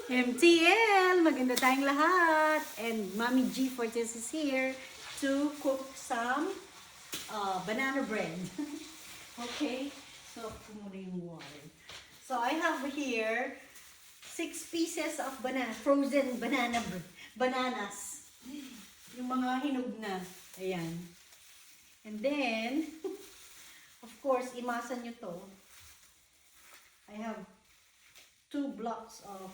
MTL! Maganda tayong lahat! And Mommy G Fortes is here to cook some banana bread. Okay? So, kumuna yung water. So, I have here 6 pieces of frozen bananas. Yung mga hinog na. Ayan. And then, of course, imasa nyo to. I have 2 blocks of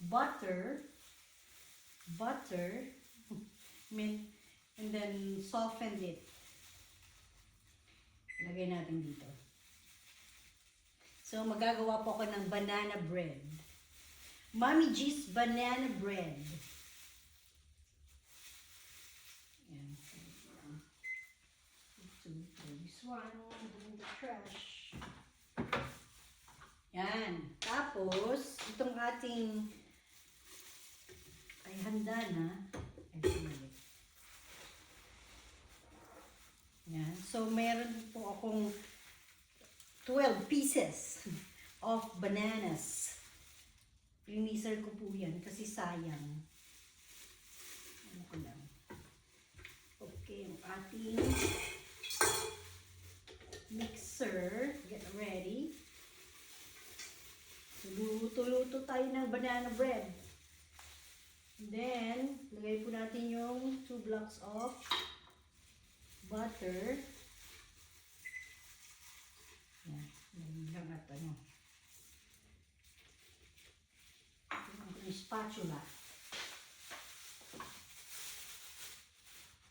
butter, and then soften it. Lagay natin dito. So, magagawa po ako ng banana bread. Mommy G's banana bread. Ayan. This one, in the trash. Yan. Tapos, itong ating ay handa na. Yan. So, meron po akong 12 pieces of bananas. Liniser ko po yan kasi sayang. Ano ko lang. Okay, yung ating mixer. Get ready. Luto-luto tayo ng banana bread. And then, lagay po natin yung 2 blocks of butter. Yan. Lang at ano. Yung spatula.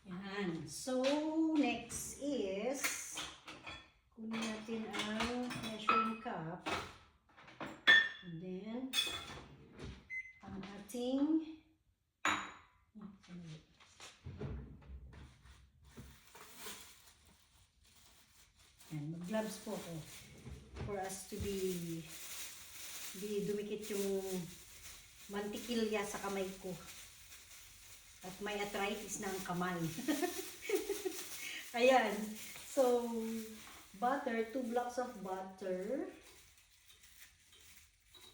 Yan. So, next is, kunin natin ang measuring cup. And then, ang ating mag-gloves po ako for us to be dumikit yung mantikilya sa kamay ko. At may arthritis na ang kamay. Ayan. So, butter, 2 blocks of butter.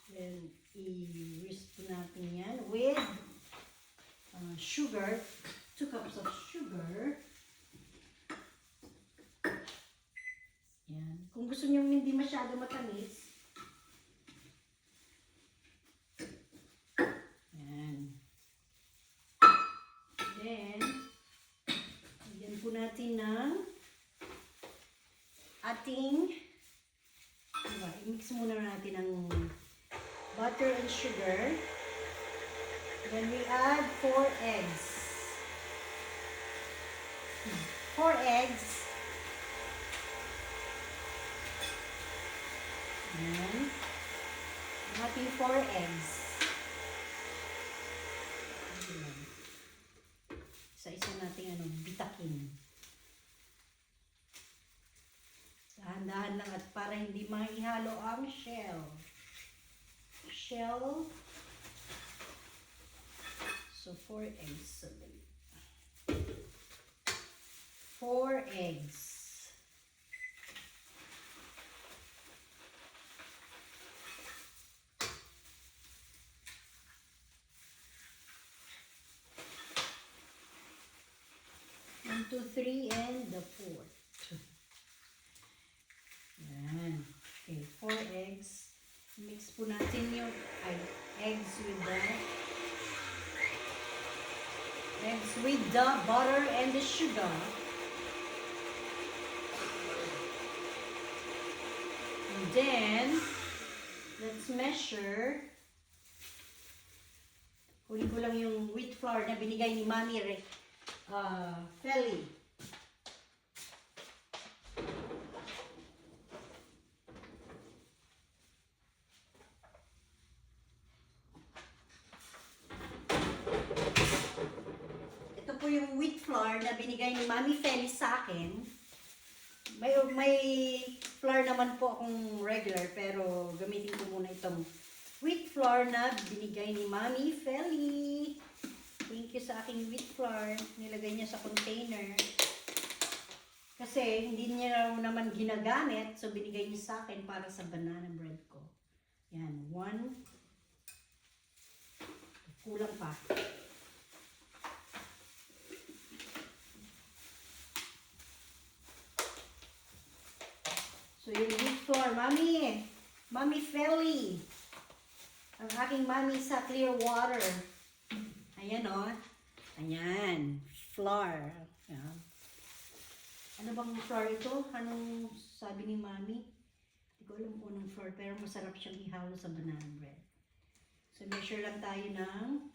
Then, i-whisk natin yan with sugar. 2 cups of sugar. Yan. Kung gusto niyo hindi masyado matamis, yan. Then, lagyan po natin ng ating, i-mix muna natin ng butter and sugar. Then we add 4 eggs. 4 eggs. Ayan. Ang ating 4 eggs. Isa-isa natin bitakin. Dahan-dahan lang at para hindi maihalo ang shell. So 4 eggs. 4 eggs. One, two, three, and the 4th. Yan. Okay, 4 eggs. Mix po natin yung eggs with the butter and the sugar. And then, let's measure. Kunin ko lang yung wheat flour na binigay ni Mami Feli. Ito po yung wheat flour na binigay ni Mami Feli sa akin. May flour naman po akong regular, pero gamitin ko muna itong wheat flour na binigay ni Mami Feli. Thank you sa aking wheat flour. Nilagay niya sa container. Kasi hindi niya raw naman ginagamit, so binigay niya sa akin para sa banana bread ko. Yan, 1. Kulang pa. So yun gift for Mami. Mami Feli. Ang aking mami sa Clearwater. Ayan o. Oh. Ayan. Flour. Ayan. Ano bang flour ito? Anong sabi ni Mami? Hindi ko alam kung anong flour, pero masarap siyang ihalo sa banana bread. So, measure lang tayo ng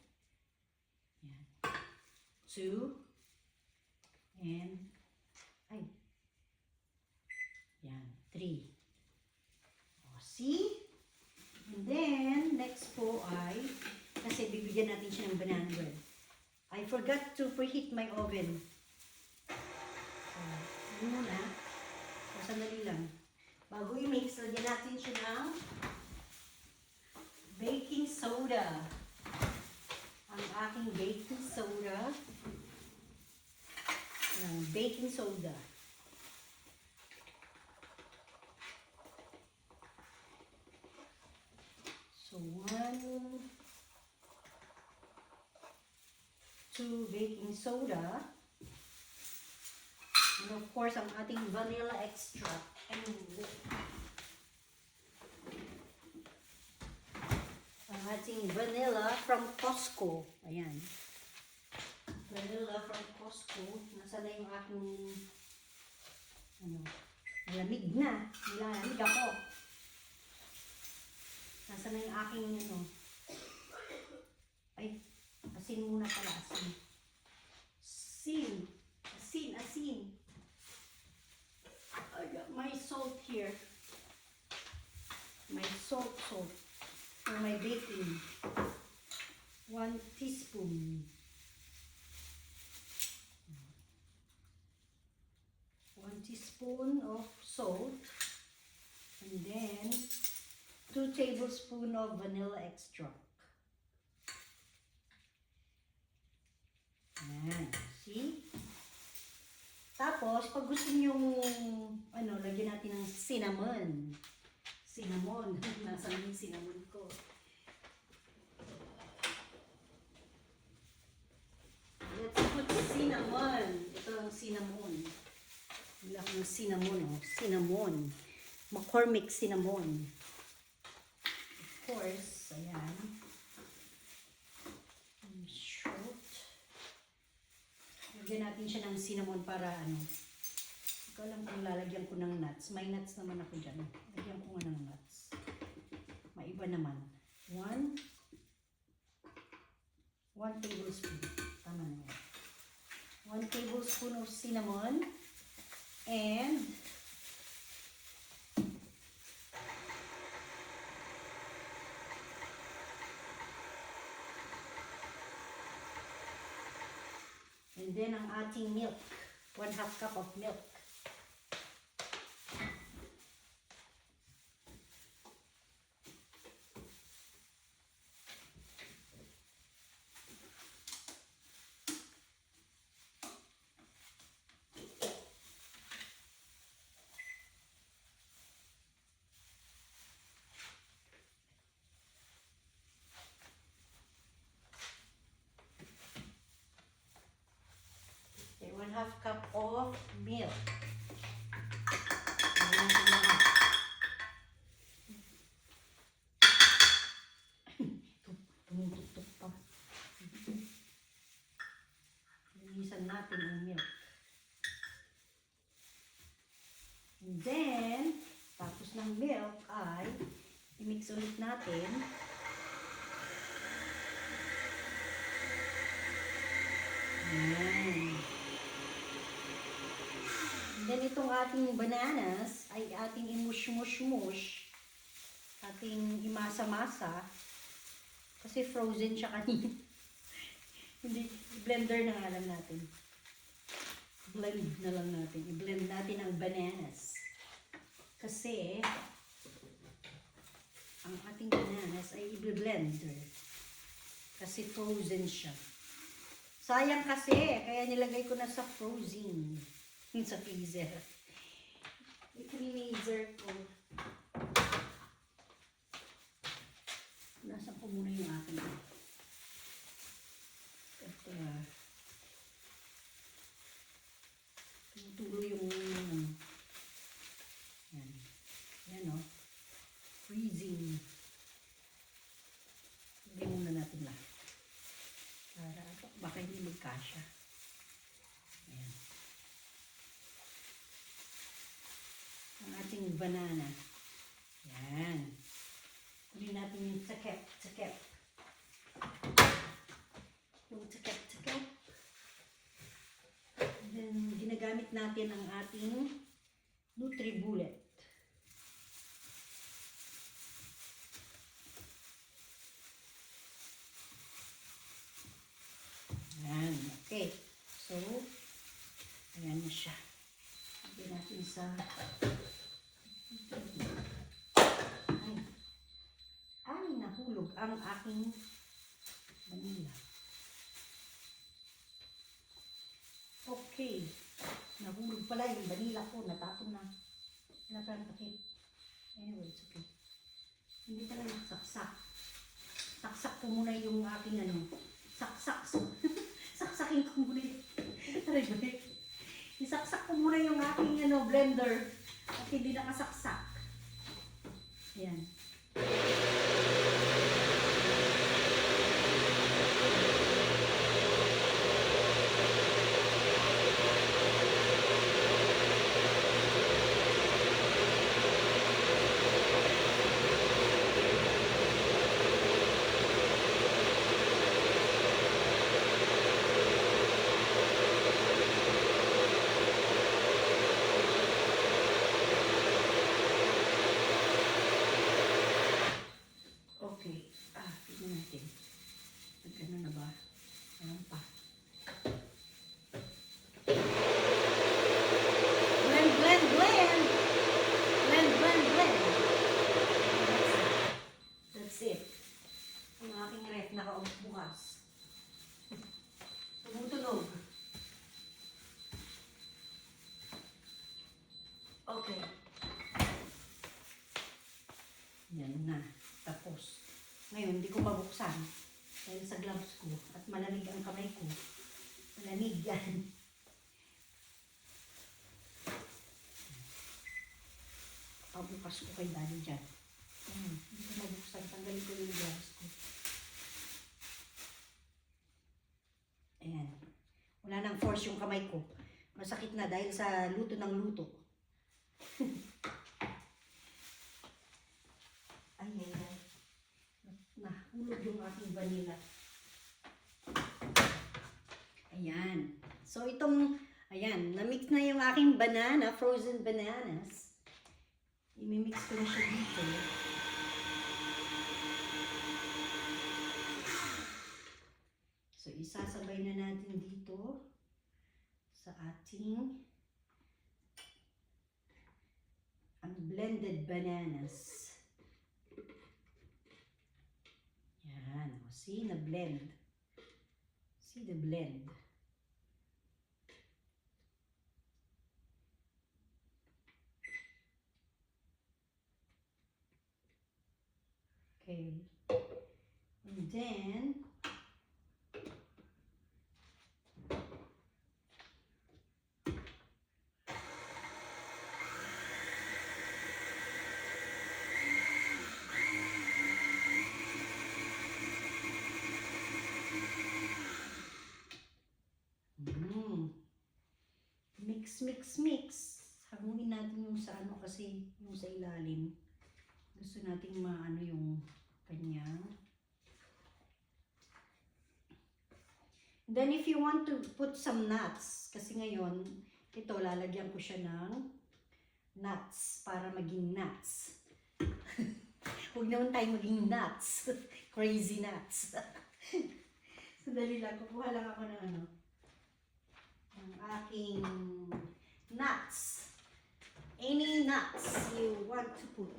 2 and 3. O, see? And then, next po ay, kasi bibigyan natin siya ng banana bread. I forgot to preheat my oven. Yun muna. O, sandali lang. Bago i-mix, lagyan natin siya ng baking soda. Ang aking baking soda. Baking soda. So, 1, 2 baking soda. And of course, ang ating vanilla extract. Ang ating vanilla from Costco. Ayan. Vanilla from Costco. Nasaan na yung aking, malamig na. Nilalamig ako. Nasaan na yung aking, asin muna pala, asin. Asin. I got my salt here. My salt for my baking. 1 teaspoon. 1 teaspoon of salt. And then 2 tablespoons of vanilla extract. Ayan. See? Tapos, pag gusto niyo lagyan natin ng cinnamon. Cinnamon. Nasaan yung cinnamon ko? Let's put cinnamon. Ito ang cinnamon. Wala akong cinnamon, oh. Cinnamon. McCormick cinnamon. Of course, ayan. Lagyan natin siya ng cinnamon para Hindi ko alam kung lalagyan ko ng nuts. May nuts naman ako dyan. Lagyan ko nga ng nuts. Maiba naman. 1 tablespoon. Tama na yan. 1 tablespoon of cinnamon. And then ang ating milk. 1/2 cup of milk. Okay, 1/2 cup of milk. Tumutok pa. Linisan natin ang milk. And then, tapos ng milk ay i-mix ulit natin. Ayan. Then itong ating bananas ay ating imush-mush-mush. Ating imasa-masa. Kasi frozen siya kanina. Hindi, blender na nga lang natin. Blend na lang natin. I-blend natin ang bananas. Kasi ang ating bananas ay i-blender. Kasi frozen siya. Sayang kasi, kaya nilagay ko na sa frozen. Yung sa freezer. Yung freezer ko. Nasaan ko muna yung akin. Ito tumutulo yung yan. Yan o. Freezing. Hindi muna natin lahat. Para baka hindi magkasya. Ayan. Ang ating banana. Yan. Kunin natin yung takep. Yung takep. Then, ginagamit natin ang ating NutriBullet. Ayan, okay. So, ayan na siya. Lagyan natin sa... Ay, nahulog ang aking vanilla. Okay. Nahulog pala yung vanilla ko. Natapon na. Wala pa ang takip. Anyway, it's okay. Hindi pala nagsaksak. Saksak ko muna yung aking saksak. Saksakin ko muna yung... Isaksak ko muna yung aking blender. At hindi nakasaksak. Ayan. Bukas. Tumutunog. Okay. Yan na. Tapos. Ngayon, hindi ko mabuksan. Dahil sa gloves ko. At malamig ang kamay ko. Malamig yan. Pabukas ko kay Daddy dyan. Hindi ko mabuksan. Tanggalin ko yung gloves ko. Ayan. Wala nang force yung kamay ko. Masakit na dahil sa luto ng luto. Ay. Nahulog yung aking vanilla. Ayan. So itong, ayan, na-mix na yung aking banana, frozen bananas. I-mix ko na siya dito. So, isasabay na natin dito sa ating blended bananas. Yan. O, see the blend. See the blend. Okay. And then, mix. Hamunin natin yung sa kasi yung sa ilalim. Gusto nating maano yung kanyang. Then if you want to put some nuts, kasi ngayon, ito lalagyan ko siya ng nuts para maging nuts. Huwag naman tayo maging nuts. Crazy nuts. Sandali lang, kukuha lang ako ng ng aking nuts. Any nuts you want to put.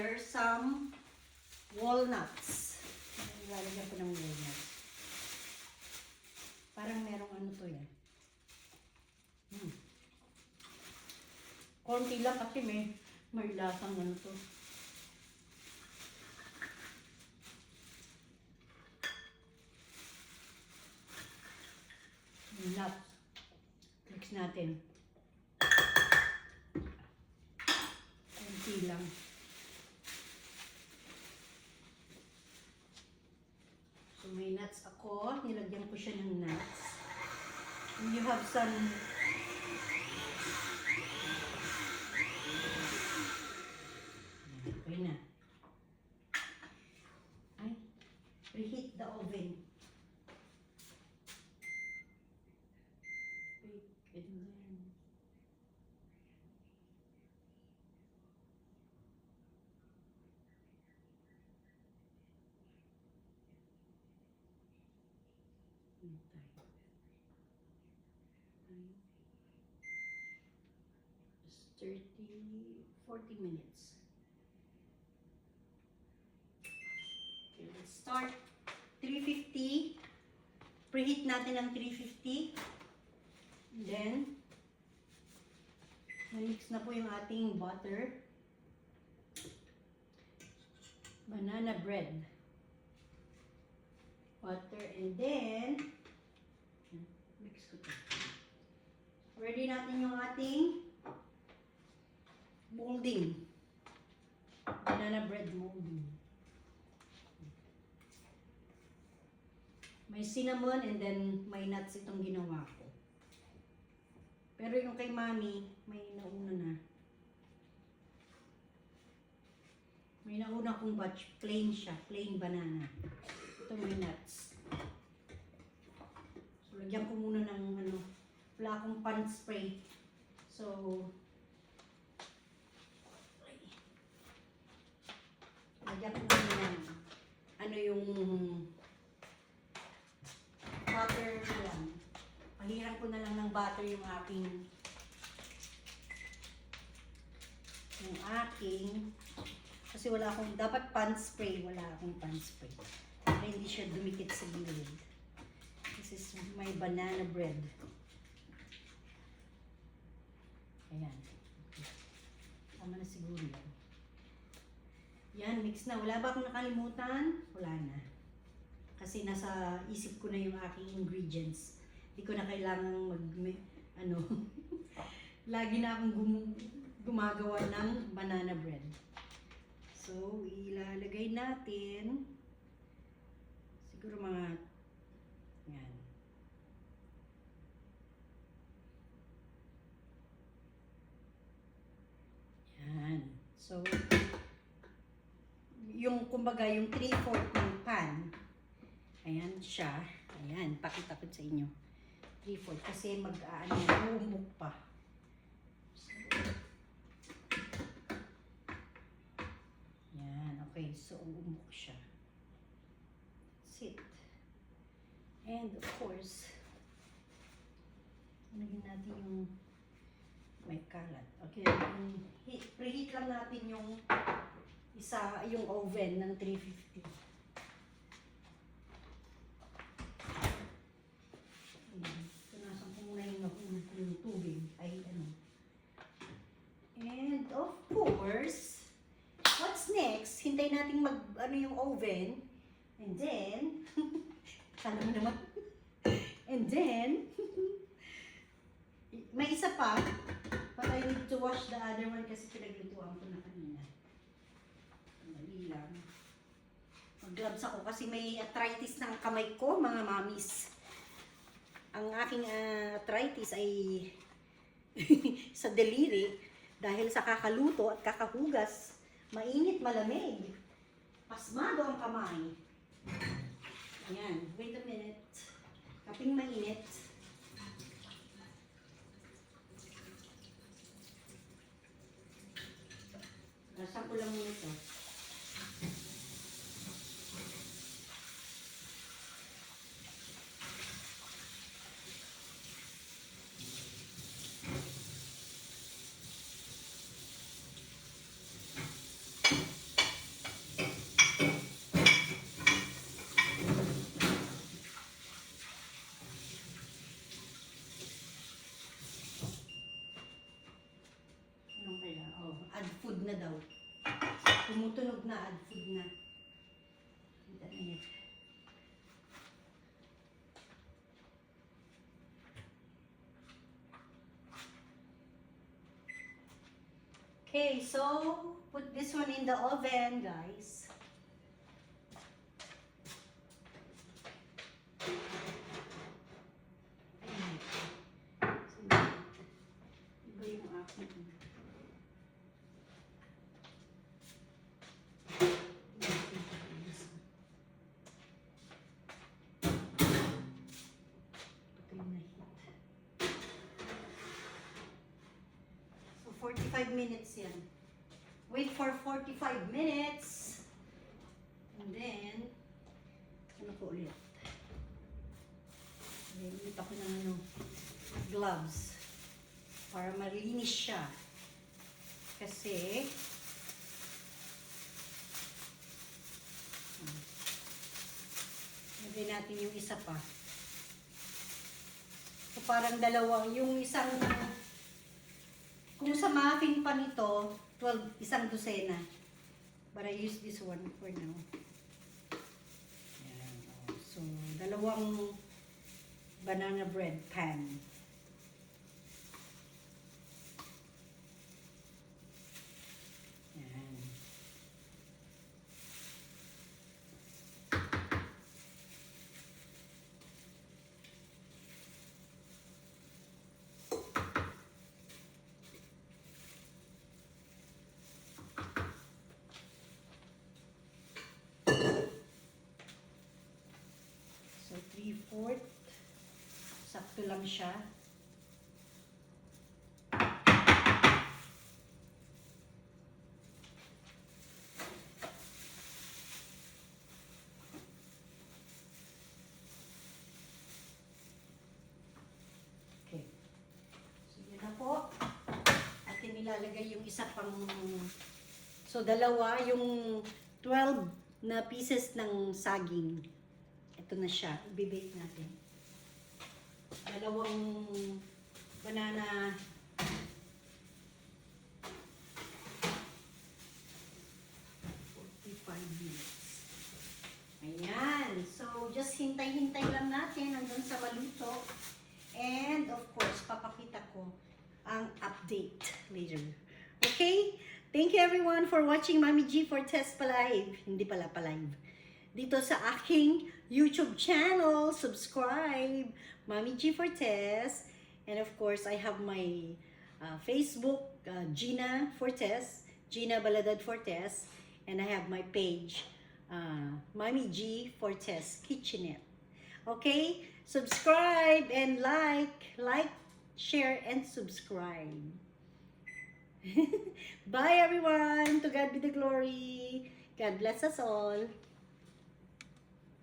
here some walnuts. Lalagyan ko ng walnuts. Parang merong ano to yan. Konti lang kasi may lasang ano to. Nuts. Mix natin. Konti lang. So may nuts ako. Nilagyan ko siya ng nuts. And you have some okay na. Ay, preheat the oven. And then just 40 minutes. Okay, let's start. 350. Preheat natin ng 350. And then, na-mix na po yung ating butter. Banana bread. Butter, and then, mix ko to. Ready natin yung ating molding. Banana bread molding. May cinnamon and then may nuts itong ginawa ko. Pero yung kay Mami, may nauna na. May nauna kong batch, plain siya, plain banana. Ito may nuts. So, lagyan ko muna ng wala akong pan spray. So, lagyan ko muna ng yung butter lang. Pahiran ko na lang ng butter yung kasi wala akong, dapat pan spray, wala akong pan spray. Para hindi siya dumikit sa gilid. This is my banana bread. Ayan. Tama na siguro yan. Yan, mix na. Wala ba akong nakalimutan? Wala na. Kasi nasa isip ko na yung aking ingredients. Hindi ko na kailangan lagi na akong gumagawa ng banana bread. So, ilalagay natin siguro mga yan. Yan. So, yung kumbaga yung 3/4 ng pan, ayan siya. Ayan, pakita ko sa inyo. 3/4 kasi umuk pa. Yan, okay. So, umuk siya. That's it. And of course, lagyan natin yung may kalat. Okay, preheat lang natin yung yung oven ng 350. Punasan ko muna yung tubig. And of course, what's next? Hintayin natin yung oven. And then, kala mo naman. And then, may isa pa. But I need to wash the other one kasi pinaglutuan ko na kanina. Dali lang. Mag-gloves ako kasi may arthritis ng kamay ko, mga mamis. Ang aking arthritis ay sa daliri dahil sa kakaluto at kakahugas. Mainit, malamig. Pasmado ang kamay. Ayan, wait a minute. Kaping mainit. Nasa ko lang muna ito. na daw. Tumutunog na, ad food na. Kita na yan. Okay, so put this one in the oven, guys. Iba yung aking. Patay na hit. So 45 minutes yan. Wait for 45 minutes. And then, ano ko ulit? Ulit ako ng ano, gloves. Para malinis siya. Kasi, lagay natin yung isa pa. So, parang dalawang, yung isang, kung sa muffin pa nito, 12, isang dosena. But I use this one for now. Ayan, oh. So, dalawang banana bread pan. Ayan. So, 3/4. Sakto lang siya. Okay. So, yun na po. At nilalagay yung isa pang... So, dalawa, yung 12 na pieces ng saging. Ito na siya. Ibibake natin. Dalawang banana. Minutes. Ayan. So, just hintay-hintay lang natin hanggang sa maluto. And, of course, papakita ko ang update later. Okay? Thank you everyone for watching Mami G for Test Palive. Hindi pala palive. Dito sa aking YouTube channel. Subscribe. Mami G for Test. And of course, I have my Facebook, Gina Fortes. Gina Baladad Fortes. And I have my page, Mami G Fortes Kitchenette. Okay? Subscribe and like, share, and subscribe. Bye everyone. To God be the glory. God bless us all.